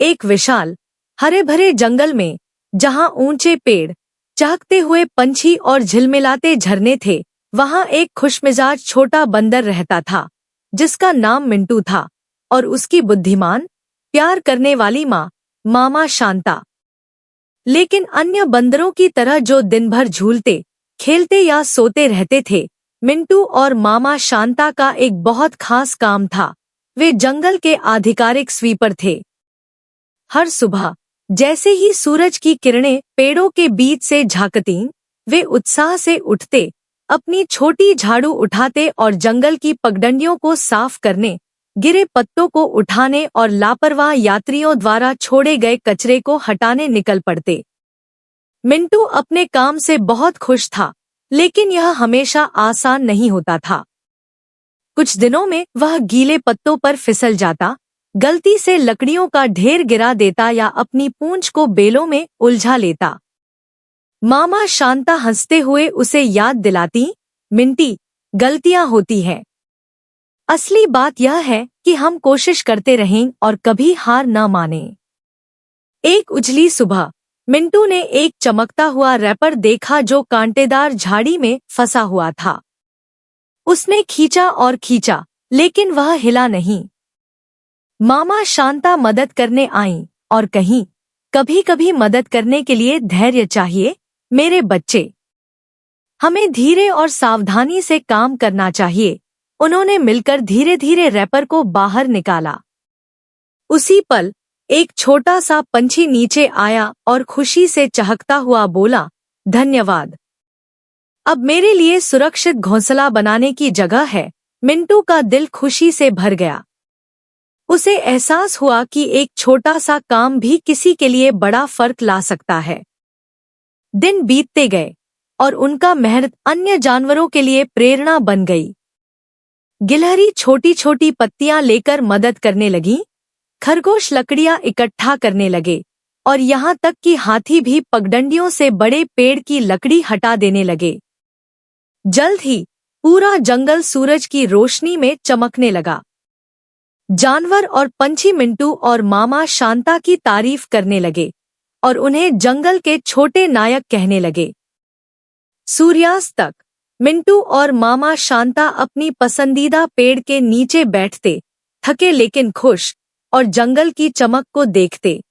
एक विशाल हरे भरे जंगल में, जहां ऊंचे पेड़, चहकते हुए पंछी और झिलमिलाते झरने थे, वहां एक खुशमिजाज छोटा बंदर रहता था, जिसका नाम मिंटू था, और उसकी बुद्धिमान, प्यार करने वाली माँ, मामा शांता। लेकिन अन्य बंदरों की तरह जो दिन भर झूलते, खेलते या सोते रहते थे, मिंटू और मामा शांता का एक बहुत खास काम था। वे जंगल के आधिकारिक स्वीपर थे। हर सुबह जैसे ही सूरज की किरणें पेड़ों के बीच से झांकतीं, वे उत्साह से उठते, अपनी छोटी झाड़ू उठाते और जंगल की पगडंडियों को साफ करने, गिरे पत्तों को उठाने और लापरवाह यात्रियों द्वारा छोड़े गए कचरे को हटाने निकल पड़ते। मिंटू अपने काम से बहुत खुश था, लेकिन यह हमेशा आसान नहीं होता था। कुछ दिनों में वह गीले पत्तों पर फिसल जाता, गलती से लकड़ियों का ढेर गिरा देता या अपनी पूंछ को बेलों में उलझा लेता। मामा शांता हंसते हुए उसे याद दिलाती, मिंटी, गलतियां होती हैं। असली बात यह है कि हम कोशिश करते रहें और कभी हार न मानें। एक उजली सुबह मिंटू ने एक चमकता हुआ रैपर देखा जो कांटेदार झाड़ी में फंसा हुआ था। उसने खींचा और खींचा, लेकिन वह हिला नहीं। मामा शांता मदद करने आईं और कहीं, कभी कभी मदद करने के लिए धैर्य चाहिए, मेरे बच्चे। हमें धीरे और सावधानी से काम करना चाहिए। उन्होंने मिलकर धीरे धीरे रैपर को बाहर निकाला। उसी पल एक छोटा सा पंछी नीचे आया और खुशी से चहकता हुआ बोला, धन्यवाद। अब मेरे लिए सुरक्षित घोंसला बनाने की जगह है। मिंटू का दिल खुशी से भर गया। उसे एहसास हुआ कि एक छोटा सा काम भी किसी के लिए बड़ा फर्क ला सकता है। दिन बीतते गए और उनका मेहनत अन्य जानवरों के लिए प्रेरणा बन गई। गिलहरी छोटी छोटी पत्तियां लेकर मदद करने लगी, खरगोश लकड़ियां इकट्ठा करने लगे, और यहाँ तक कि हाथी भी पगडंडियों से बड़े पेड़ की लकड़ी हटा देने लगे। जल्द ही पूरा जंगल सूरज की रोशनी में चमकने लगा। जानवर और पंछी मिंटू और मामा शांता की तारीफ करने लगे और उन्हें जंगल के छोटे नायक कहने लगे। सूर्यास्त तक मिंटू और मामा शांता अपनी पसंदीदा पेड़ के नीचे बैठते, थके लेकिन खुश, और जंगल की चमक को देखते।